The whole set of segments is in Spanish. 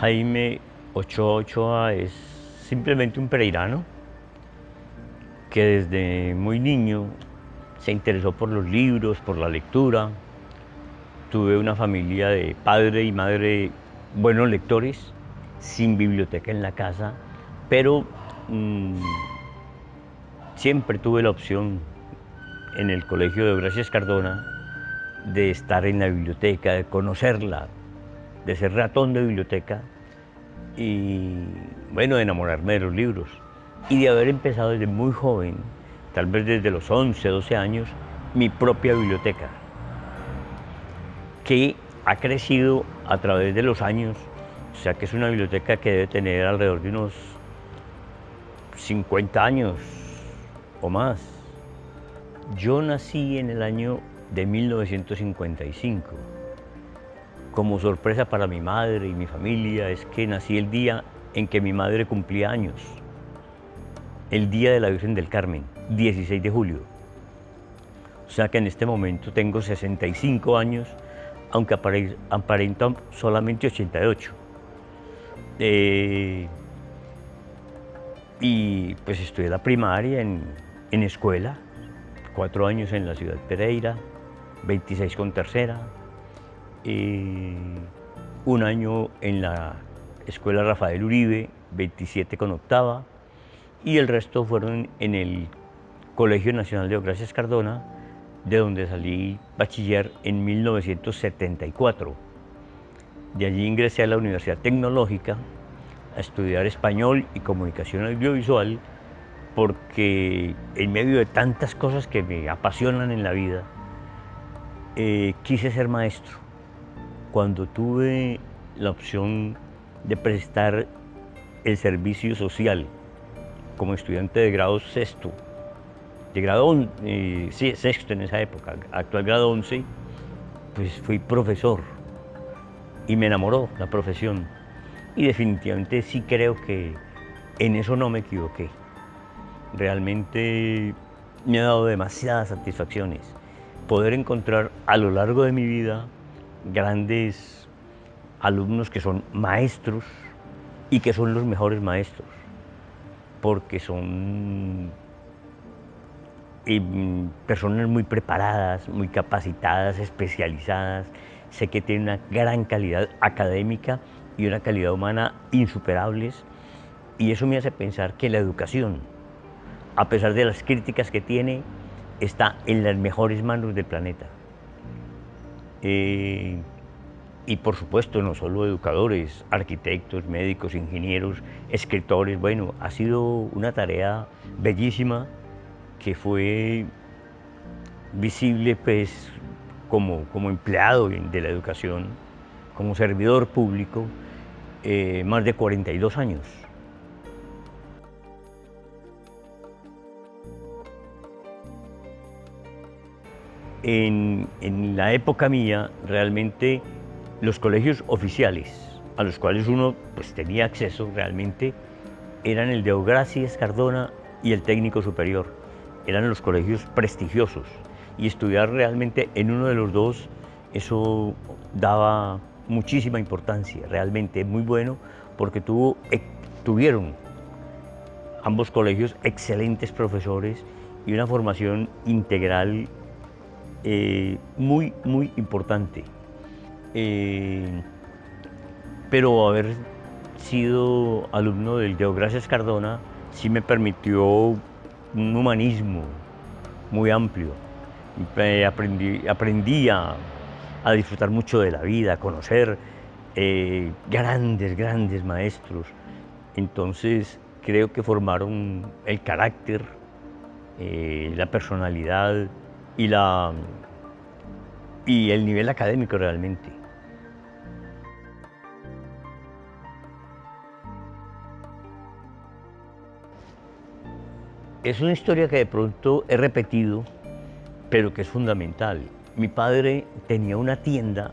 Jaime Ochoa Ochoa es simplemente un pereirano que desde muy niño se interesó por los libros, por la lectura. Tuve una familia de padre y madre buenos lectores, sin biblioteca en la casa, pero mmm, siempre tuve la opción en el colegio de Gracias Cardona de estar en la biblioteca, de conocerla, de ser ratón de biblioteca y, bueno, de enamorarme de los libros y de haber empezado desde muy joven, tal vez desde los 11, 12 años, mi propia biblioteca, que ha crecido a través de los años, o sea que es una biblioteca que debe tener alrededor de unos 50 años o más. Yo nací en el año de 1955. Como sorpresa para mi madre y mi familia es que nací el día en que mi madre cumplía años, el día de la Virgen del Carmen, 16 de julio. O sea que en este momento tengo 65 años, aunque aparento solamente 88. Y pues estudié la primaria en escuela, 4 años en la ciudad de Pereira, 26 con tercera, un año en la escuela Rafael Uribe, 27 con octava, y el resto fueron en el Colegio Nacional de Gracias Cardona, de donde salí bachiller en 1974. De allí ingresé a la Universidad Tecnológica a estudiar español y comunicación audiovisual, porque en medio de tantas cosas que me apasionan en la vida, quise ser maestro. Cuando tuve la opción de prestar el servicio social como estudiante de grado sexto, de grado sexto en esa época, actual grado 11, pues fui profesor y me enamoró la profesión. Y definitivamente sí creo que en eso no me equivoqué. Realmente me ha dado demasiadas satisfacciones poder encontrar a lo largo de mi vida grandes alumnos que son maestros y que son los mejores maestros, porque son personas muy preparadas, muy capacitadas, especializadas. Sé que tienen una gran calidad académica y una calidad humana insuperables, y eso me hace pensar que la educación, a pesar de las críticas que tiene, está en las mejores manos del planeta. Y por supuesto, no solo educadores, arquitectos, médicos, ingenieros, escritores. Bueno, ha sido una tarea bellísima que fue visible pues como empleado de la educación, como servidor público, más de 42 años. En la época mía, realmente los colegios oficiales a los cuales uno pues tenía acceso realmente eran el de Gracias Cardona y el Técnico Superior. Eran los colegios prestigiosos, y estudiar realmente en uno de los dos, eso daba muchísima importancia, realmente muy bueno, porque tuvieron ambos colegios excelentes profesores y una formación integral muy, muy importante. Pero haber sido alumno del Gracias Cardona sí me permitió un humanismo muy amplio. Aprendí a disfrutar mucho de la vida, a conocer grandes maestros. Entonces creo que formaron el carácter, la personalidad y el nivel académico realmente. Es una historia que de pronto he repetido, pero que es fundamental. Mi padre tenía una tienda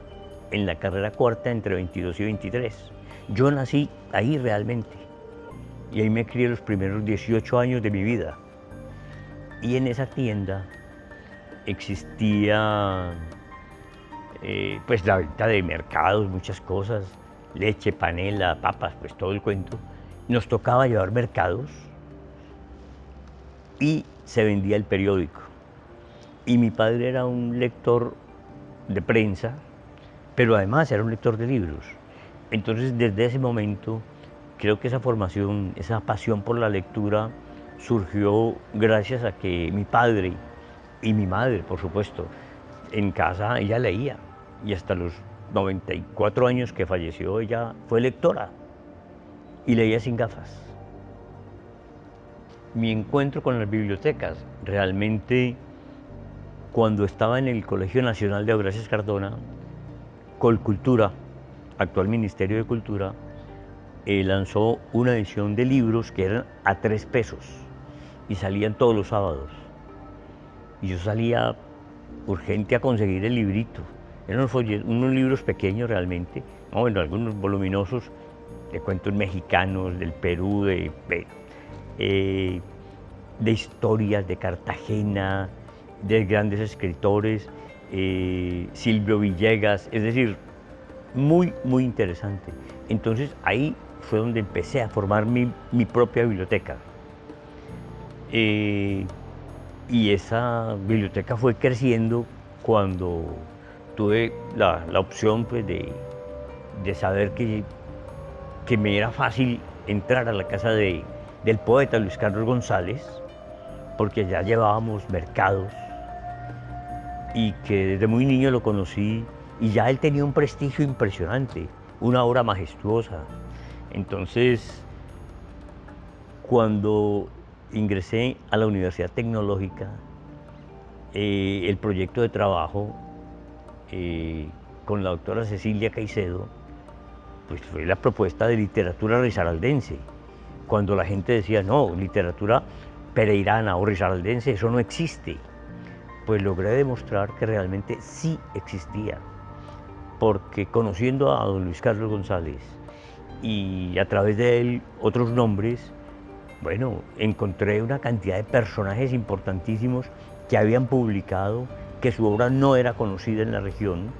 en la carrera cuarta entre 22 y 23. Yo nací ahí realmente, y ahí me crié los primeros 18 años de mi vida. Y en esa tienda existía pues la venta de mercados, muchas cosas, leche, panela, papas, pues todo el cuento. Nos tocaba llevar mercados y se vendía el periódico. Y mi padre era un lector de prensa, pero además era un lector de libros. Entonces, desde ese momento, creo que esa formación, esa pasión por la lectura surgió gracias a que mi padre y mi madre, por supuesto, en casa ella leía. Y hasta los 94 años que falleció, ella fue lectora y leía sin gafas. Mi encuentro con las bibliotecas, realmente, cuando estaba en el Colegio Nacional de Aurelius Cardona, Colcultura, actual Ministerio de Cultura, lanzó una edición de libros que eran a 3 pesos y salían todos los sábados. Y yo salía urgente a conseguir el librito. Eran unos libros pequeños realmente, ¿no? Bueno, algunos voluminosos, de cuentos mexicanos, del Perú, de historias de Cartagena, de grandes escritores, Silvio Villegas, es decir, muy, muy interesante. Entonces ahí fue donde empecé a formar mi propia biblioteca. Y esa biblioteca fue creciendo cuando tuve la opción, pues, de saber que me era fácil entrar a la casa del poeta Luis Carlos González, porque ya llevábamos mercados y que desde muy niño lo conocí y ya él tenía un prestigio impresionante, una obra majestuosa. Entonces, cuando ingresé a la Universidad Tecnológica, el proyecto de trabajo con la doctora Cecilia Caicedo, pues fue la propuesta de literatura risaraldense. Cuando la gente decía, no, literatura pereirana o risaraldense, eso no existe, pues logré demostrar que realmente sí existía, porque conociendo a don Luis Carlos González y a través de él otros nombres, bueno, encontré una cantidad de personajes importantísimos que habían publicado, que su obra no era conocida en la región,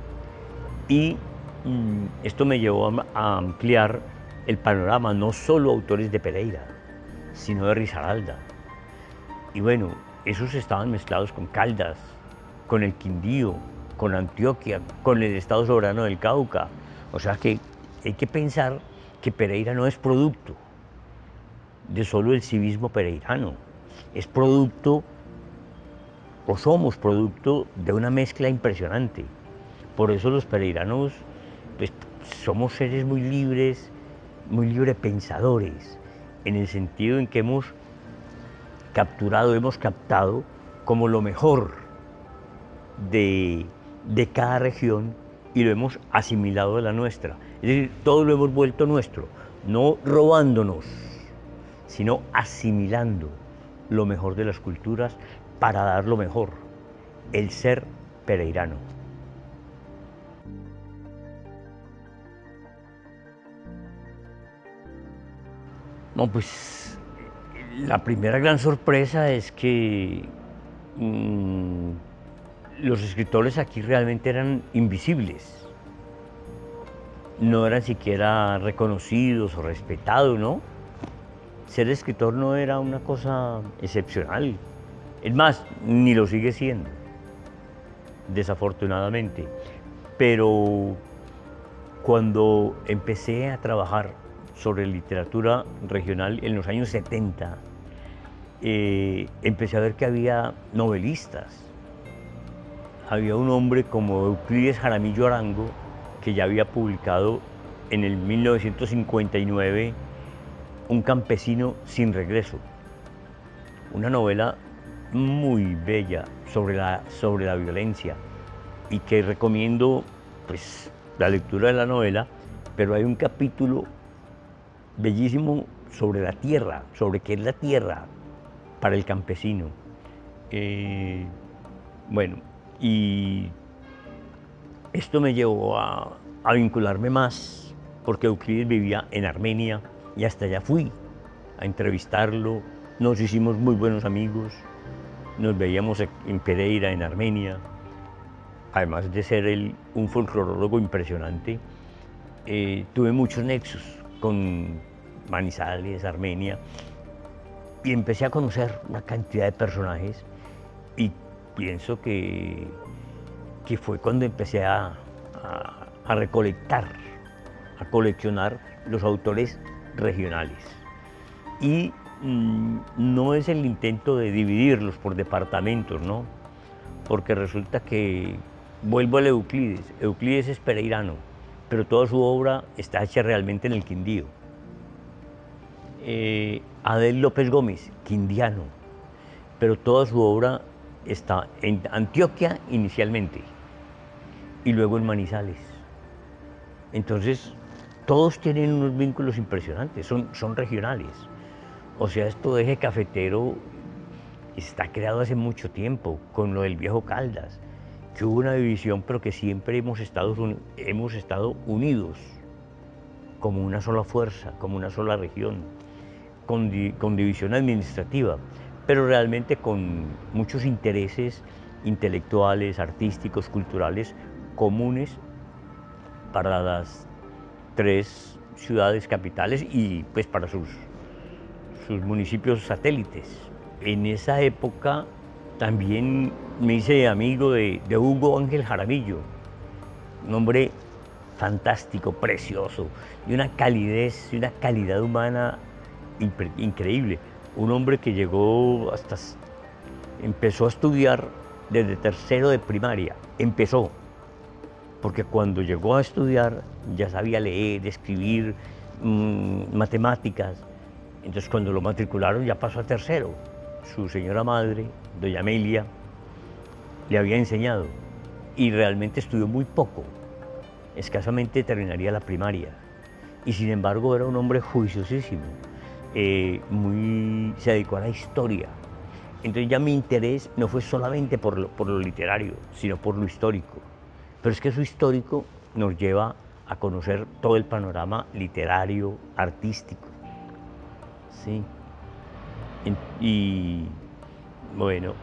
y esto me llevó a ampliar el panorama, no solo autores de Pereira, sino de Risaralda. Y bueno, esos estaban mezclados con Caldas, con el Quindío, con Antioquia, con el Estado Soberano del Cauca. O sea que hay que pensar que Pereira no es producto de solo el civismo pereirano, es producto, o somos producto, de una mezcla impresionante. Por eso los pereiranos, pues, somos seres muy libres, muy librepensadores, en el sentido en que hemos captado como lo mejor de cada región y lo hemos asimilado a la nuestra. Es decir, todo lo hemos vuelto nuestro, no robándonos, sino asimilando lo mejor de las culturas para dar lo mejor, el ser pereirano. No, pues la primera gran sorpresa es que los escritores aquí realmente eran invisibles. No eran siquiera reconocidos o respetados, ¿no? Ser escritor no era una cosa excepcional. Es más, ni lo sigue siendo, desafortunadamente. Pero cuando empecé a trabajar sobre literatura regional en los años 70, empecé a ver que había novelistas. Había un hombre como Euclides Jaramillo Arango, que ya había publicado en el 1959 Un campesino sin regreso, una novela muy bella sobre la violencia, y que recomiendo, pues, la lectura de la novela, pero hay un capítulo bellísimo sobre la tierra, sobre qué es la tierra para el campesino. Bueno, y esto me llevó a vincularme más, porque Euclides vivía en Armenia y hasta allá fui a entrevistarlo. Nos hicimos muy buenos amigos, nos veíamos en Pereira, en Armenia, además de ser él un folclorólogo impresionante. tuve muchos nexos con Manizales, Armenia, y empecé a conocer una cantidad de personajes y pienso que fue cuando empecé a recolectar, a coleccionar los autores regionales. Y no es el intento de dividirlos por departamentos, ¿no? Porque resulta que, vuelvo al Euclides, Euclides es pereirano, pero toda su obra está hecha realmente en el Quindío. Adel López Gómez, quindiano, pero toda su obra está en Antioquia inicialmente y luego en Manizales. Entonces, todos tienen unos vínculos impresionantes, son regionales. O sea, esto de eje cafetero está creado hace mucho tiempo, con lo del viejo Caldas, que hubo una división, pero que siempre hemos estado unidos como una sola fuerza, como una sola región, con división administrativa, pero realmente con muchos intereses intelectuales, artísticos, culturales comunes para las tres ciudades capitales y pues para sus municipios satélites. En esa época también me hice amigo de Hugo Ángel Jaramillo, un hombre fantástico, precioso, y una calidez y una calidad humana increíble. Un hombre que empezó a estudiar desde tercero de primaria, porque cuando llegó a estudiar ya sabía leer, escribir, matemáticas. Entonces cuando lo matricularon ya pasó a tercero. Su señora madre, doña Amelia, le había enseñado y realmente estudió muy poco, escasamente terminaría la primaria. Y sin embargo era un hombre juiciosísimo, se dedicó a la historia. Entonces ya mi interés no fue solamente por lo literario, sino por lo histórico. Pero es que eso histórico nos lleva a conocer todo el panorama literario, artístico. ¿Sí? Y bueno,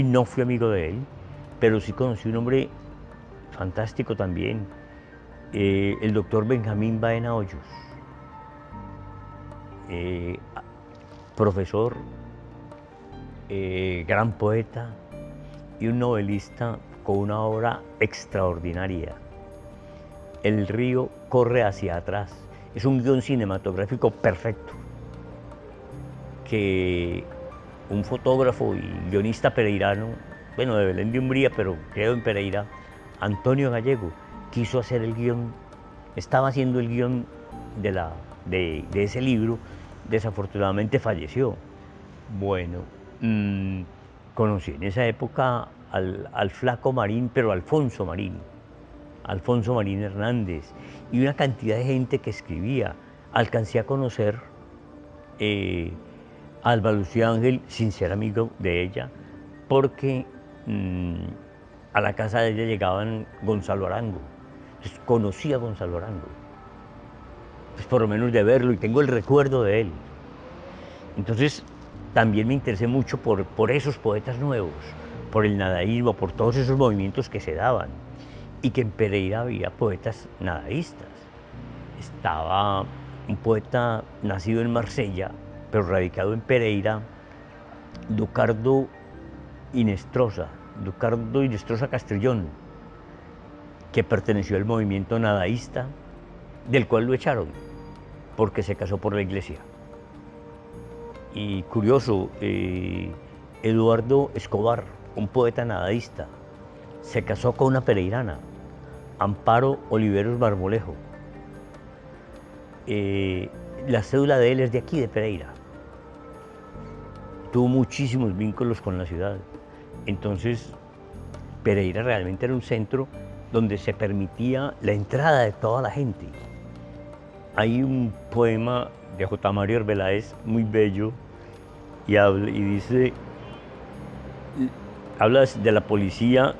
no fui amigo de él, pero sí conocí un hombre fantástico también, el doctor Benjamín Baena Hoyos, profesor, gran poeta y un novelista con una obra extraordinaria. El río corre hacia atrás. Es un guión cinematográfico perfecto que un fotógrafo y guionista pereirano, bueno, de Belén de Umbría, pero creo en Pereira, Antonio Gallego, quiso hacer el guión, estaba haciendo el guión de ese libro, desafortunadamente falleció. Bueno, conocí en esa época al flaco Marín, pero Alfonso Marín Hernández, y una cantidad de gente que escribía. Alcancé a conocer a Alba Lucía Ángel sin ser amigo de ella, porque a la casa de ella llegaban Gonzalo Arango. Entonces conocí a Gonzalo Arango, pues por lo menos de verlo, y tengo el recuerdo de él. Entonces también me interesé mucho por esos poetas nuevos, por el nadaísmo, por todos esos movimientos que se daban, y que en Pereira había poetas nadaístas. Estaba un poeta nacido en Marsella, pero radicado en Pereira, Ducardo Inestrosa Castrillón, que perteneció al movimiento nadaísta, del cual lo echaron, porque se casó por la iglesia. Y curioso, Eduardo Escobar, un poeta nadaísta, se casó con una pereirana, Amparo Oliveros Marmolejo. La cédula de él es de aquí, de Pereira. Tuvo muchísimos vínculos con la ciudad. Entonces, Pereira realmente era un centro donde se permitía la entrada de toda la gente. Hay un poema de J. Mario Arbeláez muy bello y dice, habla de la policía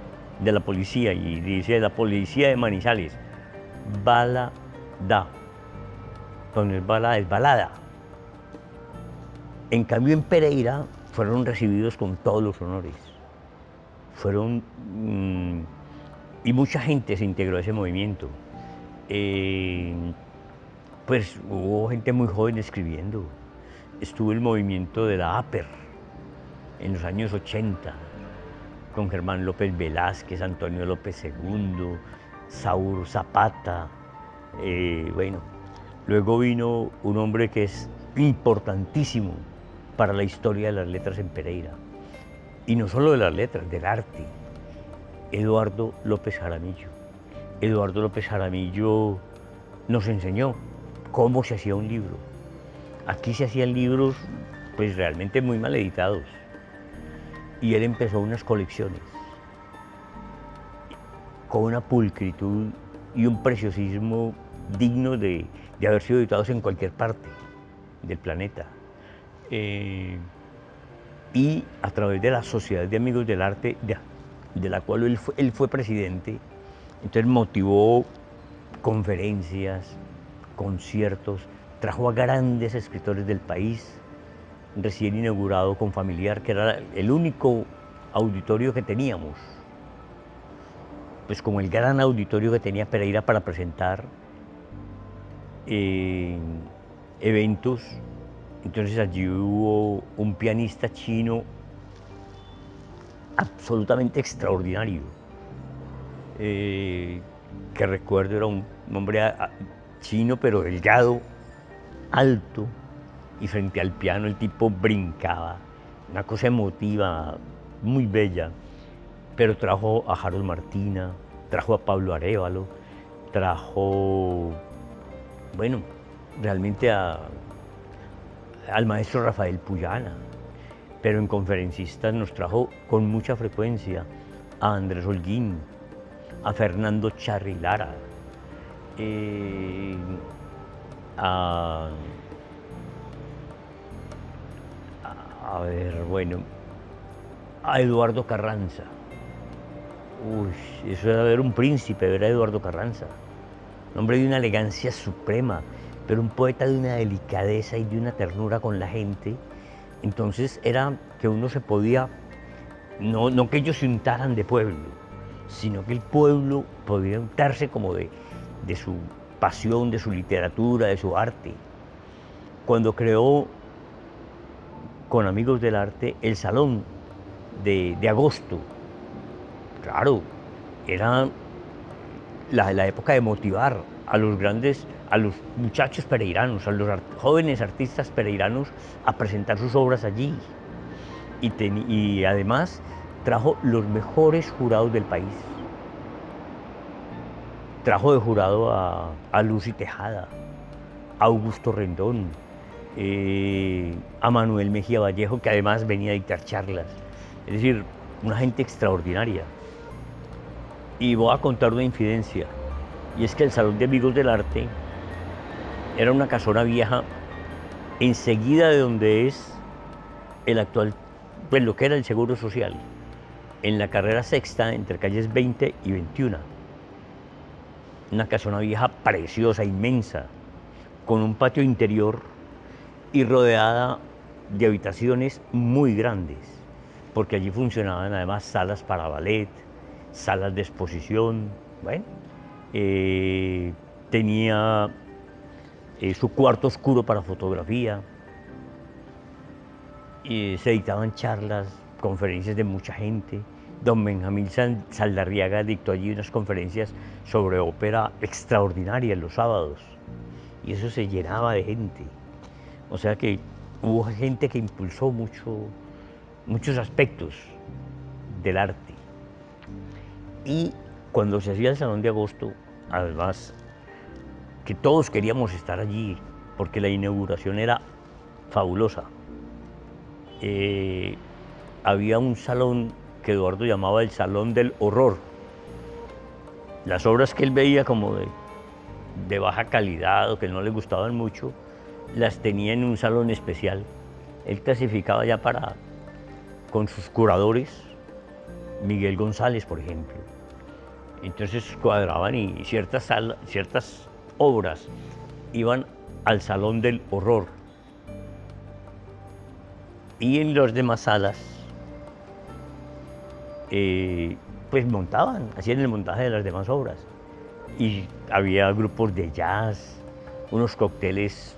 y dice: la policía de Manizales, bala da. Entonces bala es balada. En cambio en Pereira fueron recibidos con todos los honores. Fueron y mucha gente se integró a ese movimiento. Eh, pues hubo gente muy joven escribiendo. Estuvo el movimiento de la APER en los años 80, con Germán López Velázquez, Antonio López II, Saúl Zapata. Bueno, luego vino un hombre que es importantísimo para la historia de las letras en Pereira, y no solo de las letras, del arte, Eduardo López Jaramillo. Eduardo López Jaramillo nos enseñó cómo se hacía un libro. Aquí se hacían libros pues realmente muy mal editados, y él empezó unas colecciones con una pulcritud y un preciosismo digno de haber sido editados en cualquier parte del planeta. Y a través de la Sociedad de Amigos del Arte, de la cual él fue presidente, entonces motivó conferencias, conciertos, trajo a grandes escritores del país, recién inaugurado con Familiar, que era el único auditorio que teníamos, pues como el gran auditorio que tenía Pereira para presentar eventos. Entonces allí hubo un pianista chino absolutamente extraordinario, que recuerdo era un hombre chino pero delgado, alto, y frente al piano el tipo brincaba, una cosa emotiva, muy bella. Pero trajo a Harold Martina, trajo a Pablo Arévalo, trajo, bueno, realmente al maestro Rafael Puyana, pero en conferencistas nos trajo con mucha frecuencia a Andrés Holguín, a Fernando Charri Lara, a Eduardo Carranza. Uy, eso era ver un príncipe, ver a Eduardo Carranza. Un hombre de una elegancia suprema, pero un poeta de una delicadeza y de una ternura con la gente. Entonces era que uno se podía, no que ellos se untaran de pueblo, sino que el pueblo podía untarse como de su pasión, de su literatura, de su arte. Cuando creó con Amigos del Arte el Salón de Agosto, claro, era la época de motivar a los muchachos pereiranos, a los jóvenes artistas pereiranos a presentar sus obras allí. Y además trajo los mejores jurados del país. Trajo de jurado a Lucy Tejada, a Augusto Rendón, a Manuel Mejía Vallejo, que además venía a dictar charlas. Es decir, una gente extraordinaria. Y voy a contar una infidencia, y es que el Salón de Amigos del Arte era una casona vieja enseguida de donde es el actual, pues lo que era el Seguro Social, en la carrera sexta entre calles 20 y 21. Una casona vieja preciosa, inmensa, con un patio interior y rodeada de habitaciones muy grandes, porque allí funcionaban además salas para ballet, salas de exposición. Bueno, tenía su cuarto oscuro para fotografía, y se dictaban charlas, conferencias de mucha gente. Don Benjamín Saldarriaga dictó allí unas conferencias sobre ópera extraordinarias los sábados, y eso se llenaba de gente. O sea que hubo gente que impulsó muchos aspectos del arte. Y cuando se hacía el Salón de Agosto, además, que todos queríamos estar allí, porque la inauguración era fabulosa. Había un salón que Eduardo llamaba el Salón del Horror. Las obras que él veía como de baja calidad o que no le gustaban mucho, las tenía en un salón especial. Él clasificaba ya con sus curadores, Miguel González, por ejemplo. Entonces cuadraban y ciertas obras iban al Salón del Horror. Y en las demás salas pues montaban, hacían el montaje de las demás obras. Y había grupos de jazz, unos cócteles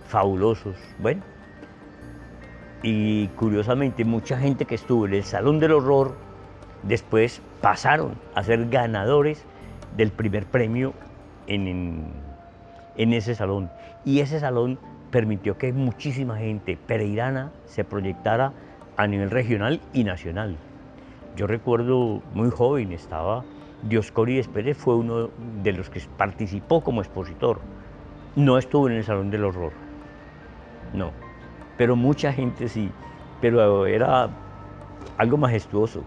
fabulosos, bueno. Y curiosamente mucha gente que estuvo en el Salón del Horror después pasaron a ser ganadores del primer premio en ese salón. Y ese salón permitió que muchísima gente pereirana se proyectara a nivel regional y nacional. Yo recuerdo muy joven, estaba Dioscórides Pérez, fue uno de los que participó como expositor. No estuvo en el Salón del Horror, no, pero mucha gente sí, pero era algo majestuoso.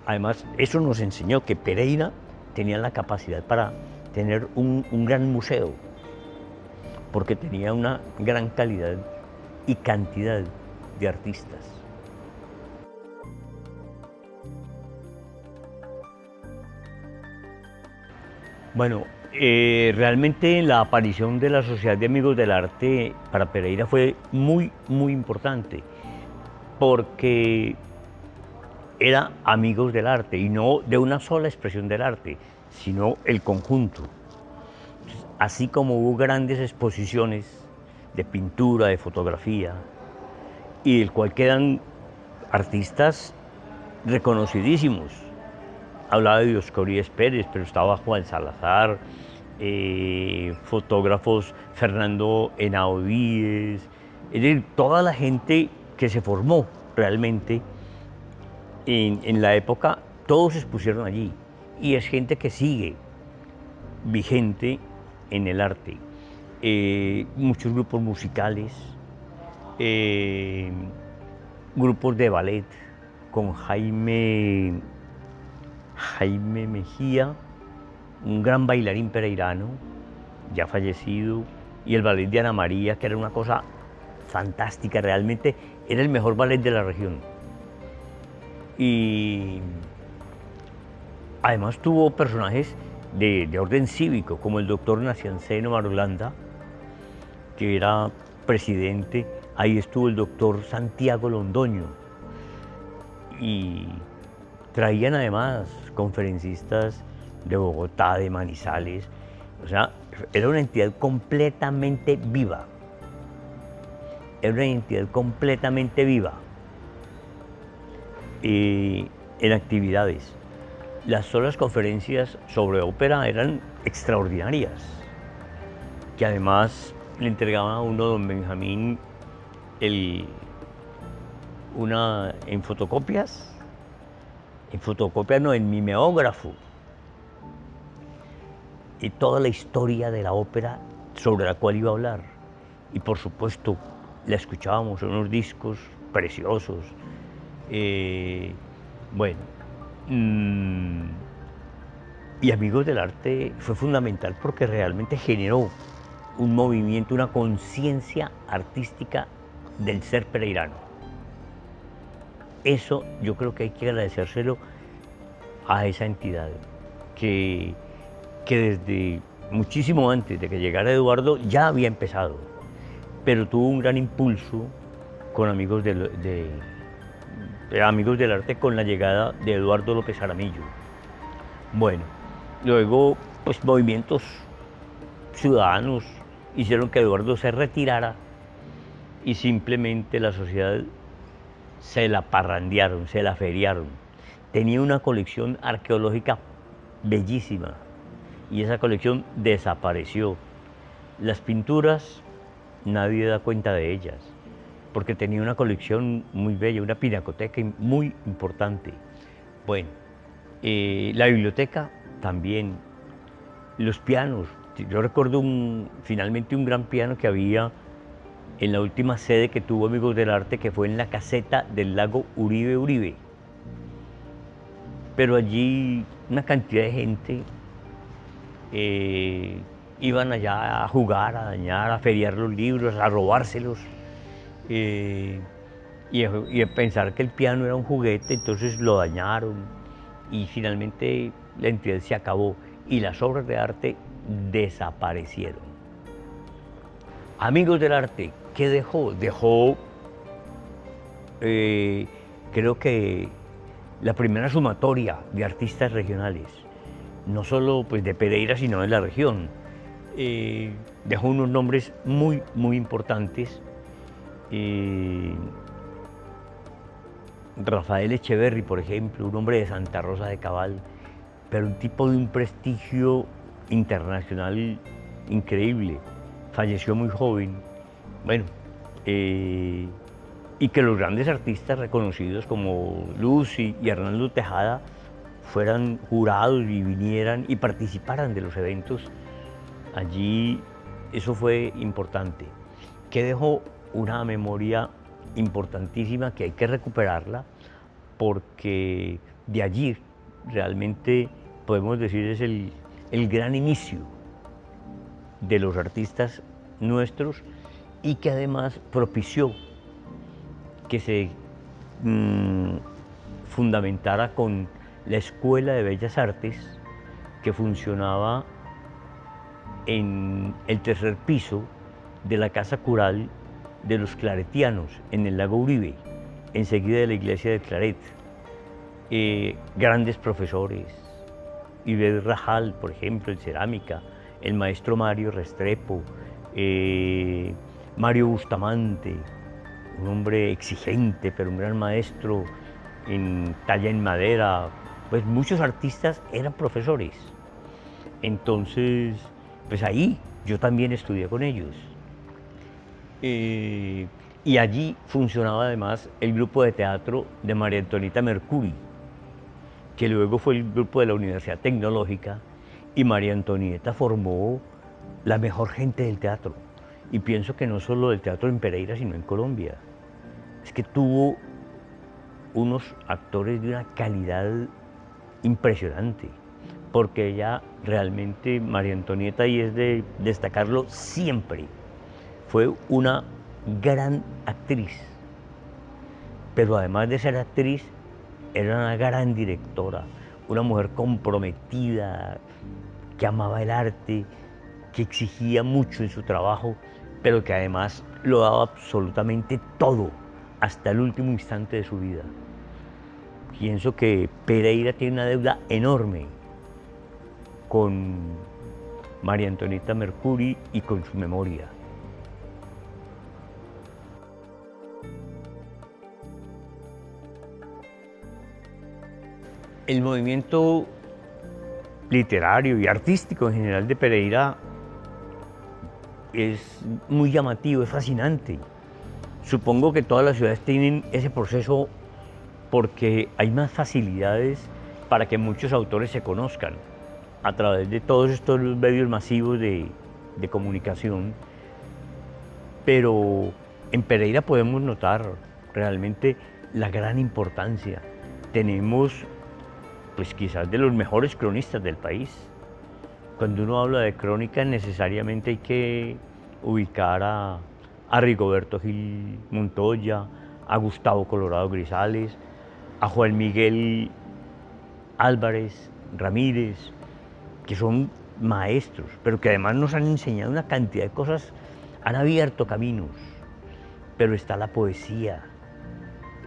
Además, eso nos enseñó que Pereira tenía la capacidad para tener un gran museo, porque tenía una gran calidad y cantidad de artistas. Bueno, realmente la aparición de la Sociedad de Amigos del Arte para Pereira fue muy, muy importante, porque era amigos del arte, y no de una sola expresión del arte, sino el conjunto. Así como hubo grandes exposiciones de pintura, de fotografía, y del cual quedan artistas reconocidísimos. Hablaba de Dioscórides Pérez, pero estaba Juan Salazar, fotógrafos Fernando Henao Díez, es decir, toda la gente que se formó realmente en la época, todos se expusieron allí. Y es gente que sigue vigente en el arte. Muchos grupos musicales, grupos de ballet, con Jaime Mejía, un gran bailarín pereirano, ya fallecido, y el ballet de Ana María, que era una cosa fantástica, realmente era el mejor ballet de la región. Y además tuvo personajes de orden cívico, como el doctor Nacianceno Marulanda, que era presidente. Ahí estuvo el doctor Santiago Londoño. Y traían además conferencistas de Bogotá, de Manizales. O sea, era una entidad completamente viva. Era una entidad completamente viva en actividades. Las solas conferencias sobre ópera eran extraordinarias, que además le entregaba a uno, don Benjamín, en fotocopias no, en mimeógrafo, y toda la historia de la ópera sobre la cual iba a hablar. Y por supuesto, la escuchábamos en unos discos preciosos. Bueno, y Amigos del Arte fue fundamental porque realmente generó un movimiento, una conciencia artística del ser pereirano. Eso yo creo que hay que agradecérselo a esa entidad, que desde muchísimo antes de que llegara Eduardo ya había empezado, pero tuvo un gran impulso con Amigos Amigos del Arte con la llegada de Eduardo López Jaramillo. Bueno, luego pues movimientos ciudadanos hicieron que Eduardo se retirara y simplemente la sociedad se la parrandearon, se la feriaron. Tenía una colección arqueológica bellísima y esa colección desapareció. Las pinturas, nadie da cuenta de ellas, porque tenía una colección muy bella, una pinacoteca muy importante. Bueno, la biblioteca también, los pianos. Yo recuerdo finalmente un gran piano que había en la última sede que tuvo Amigos del Arte, que fue en la caseta del lago Uribe. Pero allí una cantidad de gente iban allá a jugar, a dañar, a feriar los libros, a robárselos. Y a pensar que el piano era un juguete, entonces lo dañaron y finalmente la entidad se acabó y las obras de arte desaparecieron. Amigos del Arte, ¿qué dejó? Dejó, creo que la primera sumatoria de artistas regionales, no solo pues, de Pereira, sino de la región. Dejó unos nombres muy, muy importantes. Rafael Echeverry, por ejemplo, un hombre de Santa Rosa de Cabal, pero un tipo de un prestigio internacional increíble. Falleció muy joven. Bueno, y que los grandes artistas reconocidos como Lucy y Hernando Tejada fueran jurados y vinieran y participaran de los eventos allí, eso fue importante. Que dejó una memoria importantísima que hay que recuperarla, porque de allí realmente podemos decir es el gran inicio de los artistas nuestros, y que además propició que se fundamentara con la Escuela de Bellas Artes, que funcionaba en el tercer piso de la Casa Cural de los Claretianos, en el Lago Uribe, enseguida de la iglesia de Claret. Grandes profesores, Iber Rajal, por ejemplo, en cerámica, el maestro Mario Restrepo, Mario Bustamante, un hombre exigente, pero un gran maestro en talla en madera. Pues muchos artistas eran profesores. Entonces, pues ahí yo también estudié con ellos. Y allí funcionaba además el grupo de teatro de María Antonieta Mercuri, que luego fue el grupo de la Universidad Tecnológica, y María Antonieta formó la mejor gente del teatro. Y pienso que no solo del teatro en Pereira, sino en Colombia. Es que tuvo unos actores de una calidad impresionante, porque ella realmente, María Antonieta, y es de destacarlo siempre, fue una gran actriz, pero además de ser actriz, era una gran directora, una mujer comprometida, que amaba el arte, que exigía mucho en su trabajo, pero que además lo daba absolutamente todo, hasta el último instante de su vida. Pienso que Pereira tiene una deuda enorme con María Antonieta Mercuri y con su memoria. El movimiento literario y artístico en general de Pereira es muy llamativo, es fascinante. Supongo que todas las ciudades tienen ese proceso porque hay más facilidades para que muchos autores se conozcan a través de todos estos medios masivos de comunicación. Pero en Pereira podemos notar realmente la gran importancia. Tenemos pues quizás de los mejores cronistas del país. Cuando uno habla de crónica, necesariamente hay que ubicar a Rigoberto Gil Montoya, a Gustavo Colorado Grisales, a Juan Miguel Álvarez Ramírez, que son maestros, pero que además nos han enseñado una cantidad de cosas, han abierto caminos. Pero está la poesía,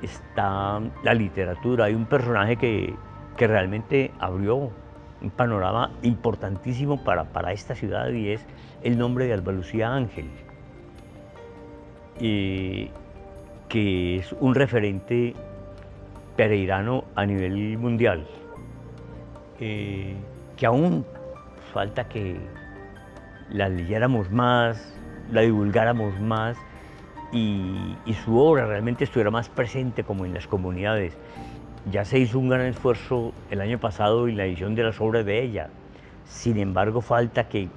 está la literatura. Hay un personaje que realmente abrió un panorama importantísimo para esta ciudad, y es el nombre de Alba Lucía Ángel, que es un referente pereirano a nivel mundial, que aún falta que la leyéramos más, la divulgáramos más, y su obra realmente estuviera más presente como en las comunidades. Ya se hizo un gran esfuerzo el año pasado en la edición de las obras de ella. Sin embargo, falta que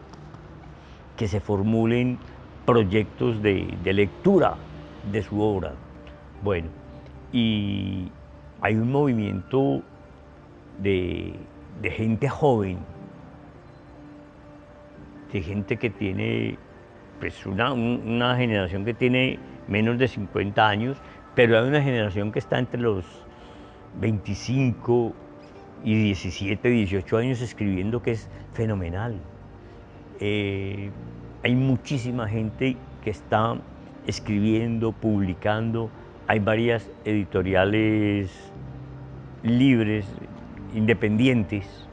se formulen proyectos de lectura de su obra. Bueno, y hay un movimiento de gente joven, de gente que tiene pues una generación que tiene menos de 50 años, pero hay una generación que está entre los 25 y 17, 18 años escribiendo, que es fenomenal. Hay muchísima gente que está escribiendo, publicando. Hay varias editoriales libres, independientes.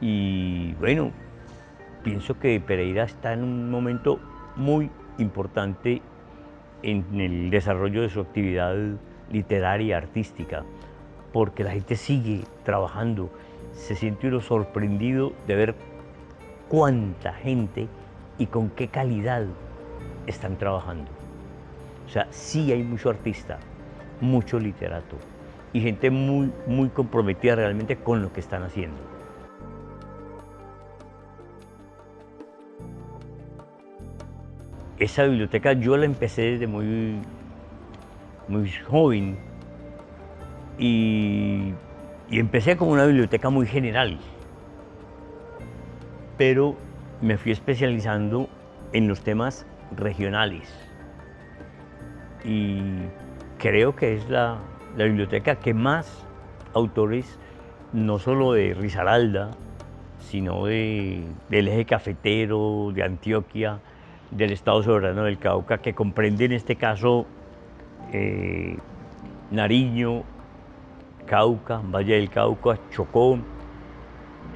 Y bueno, pienso que Pereira está en un momento muy importante en el desarrollo de su actividad literaria, artística, porque la gente sigue trabajando. Se siente uno sorprendido de ver cuánta gente y con qué calidad están trabajando. O sea, sí hay mucho artista, mucho literato y gente muy comprometida realmente con lo que están haciendo. Esa biblioteca yo la empecé desde muy joven y empecé como una biblioteca muy general, pero me fui especializando en los temas regionales y creo que es la biblioteca que más autores, no solo de Risaralda, sino del eje cafetero, de Antioquia, del Estado Soberano del Cauca, que comprende en este caso Nariño, Cauca, Valle del Cauca, Chocó,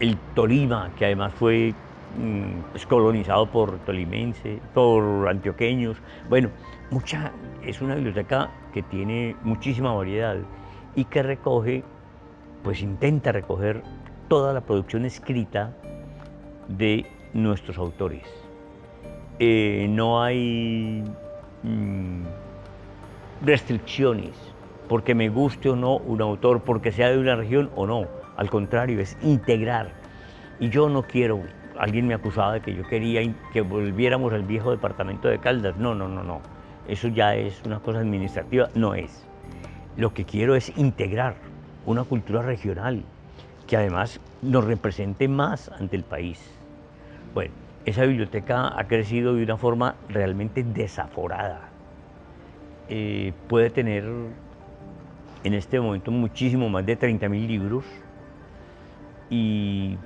el Tolima, que además fue colonizado por tolimenses, por antioqueños. Bueno, es una biblioteca que tiene muchísima variedad y que recoge, pues intenta recoger toda la producción escrita de nuestros autores. No hay restricciones porque me guste o no un autor, porque sea de una región o no. Al contrario, es integrar. Y yo no quiero, alguien me acusaba de que yo quería que volviéramos al viejo departamento de Caldas. No, no, no, no. Eso ya es una cosa administrativa, no es. Lo que quiero es integrar una cultura regional que además nos represente más ante el país. Bueno, esa biblioteca ha crecido de una forma realmente desaforada. Puede tener en este momento muchísimo más de 30.000 libros y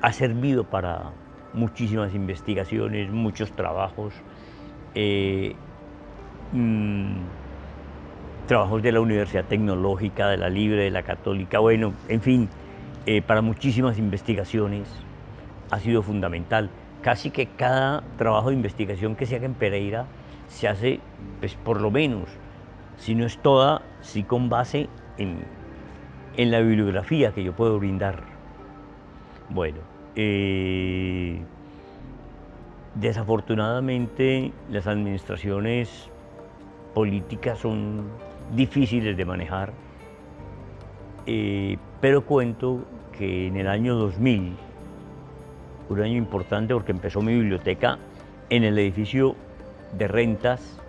ha servido para muchísimas investigaciones, muchos trabajos, trabajos de la Universidad Tecnológica, de la Libre, de la Católica, bueno, en fin, para muchísimas investigaciones ha sido fundamental. Casi que cada trabajo de investigación que se haga en Pereira se hace, pues por lo menos, si no es toda, sí con base en la bibliografía que yo puedo brindar. Bueno, desafortunadamente las administraciones políticas son difíciles de manejar, pero cuento que en el año 2000, un año importante porque empezó mi biblioteca en el edificio de rentas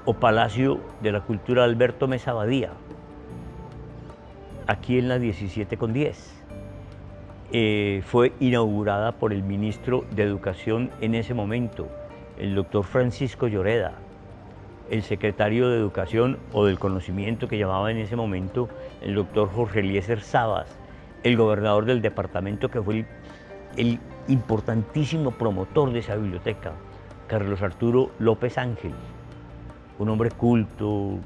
o Palacio de la Cultura Alberto Mesa Badía, aquí en la 17 con 10. Fue inaugurada por el ministro de Educación en ese momento, el doctor Francisco Lloreda, el secretario de Educación o del Conocimiento que llamaba en ese momento el doctor Jorge Eliezer Sabas, el gobernador del departamento que fue el importantísimo promotor de esa biblioteca, Carlos Arturo López Ángel, un hombre culto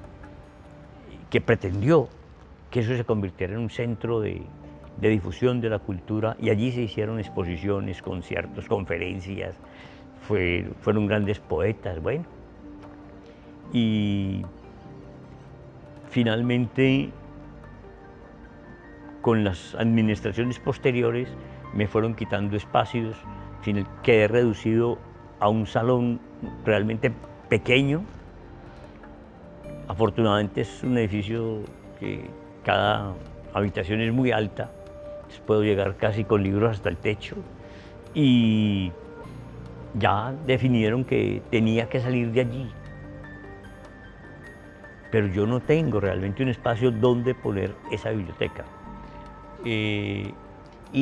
que pretendió que eso se convirtiera en un centro de difusión de la cultura y allí se hicieron exposiciones, conciertos, conferencias, fueron grandes poetas, bueno. Y finalmente, con las administraciones posteriores, me fueron quitando espacios, quedé reducido a un salón realmente pequeño. Afortunadamente es un edificio que cada habitación es muy alta, entonces puedo llegar casi con libros hasta el techo y ya definieron que tenía que salir de allí. Pero yo no tengo realmente un espacio donde poner esa biblioteca. Y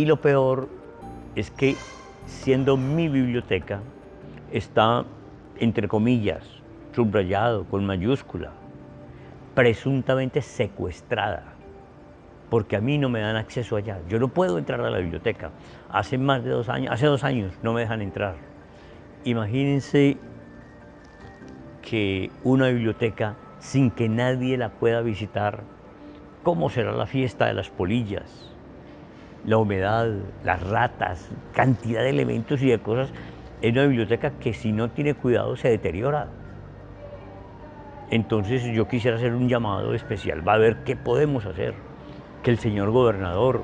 lo peor es que, siendo mi biblioteca, está, entre comillas, subrayado con mayúscula, presuntamente secuestrada, porque a mí no me dan acceso allá. Yo no puedo entrar a la biblioteca. Hace 2 años no me dejan entrar. Imagínense que una biblioteca sin que nadie la pueda visitar, ¿cómo será la fiesta de las polillas? La humedad, las ratas, cantidad de elementos y de cosas en una biblioteca que si no tiene cuidado se deteriora. Entonces yo quisiera hacer un llamado especial, va a ver qué podemos hacer, que el señor gobernador,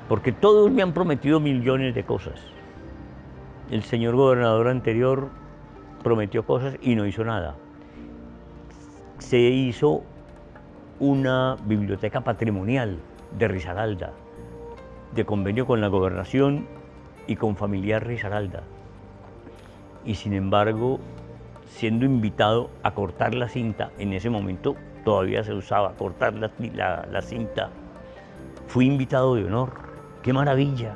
porque todos me han prometido millones de cosas. El señor gobernador anterior prometió cosas y no hizo nada. Se hizo una biblioteca patrimonial de Risaralda, de convenio con la gobernación y con Familiar Risaralda. Y sin embargo, siendo invitado a cortar la cinta, en ese momento todavía se usaba cortar la cinta, fui invitado de honor. ¡Qué maravilla!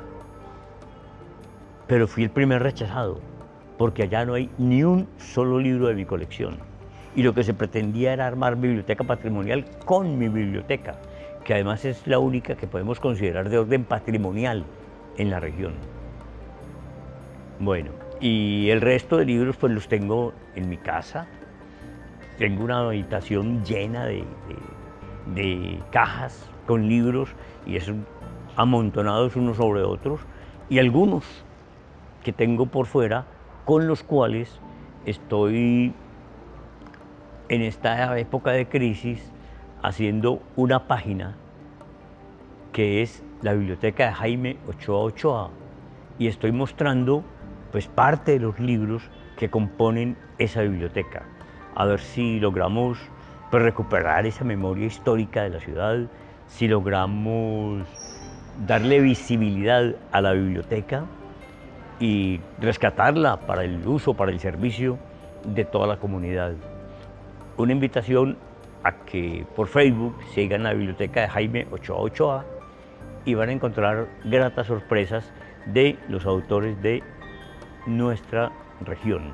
Pero fui el primer rechazado, porque allá no hay ni un solo libro de mi colección. Y lo que se pretendía era armar biblioteca patrimonial con mi biblioteca, que además es la única que podemos considerar de orden patrimonial en la región. Bueno, y el resto de libros pues los tengo en mi casa. Tengo una habitación llena de cajas con libros y es amontonados unos sobre otros, y algunos que tengo por fuera con los cuales estoy en esta época de crisis haciendo una página que es la biblioteca de Jaime Ochoa Ochoa, y estoy mostrando pues parte de los libros que componen esa biblioteca, a ver si logramos pues recuperar esa memoria histórica de la ciudad, si logramos darle visibilidad a la biblioteca y rescatarla para el uso, para el servicio de toda la comunidad. Una invitación a que por Facebook sigan la biblioteca de Jaime Ochoa Ochoa y van a encontrar gratas sorpresas de los autores de nuestra región.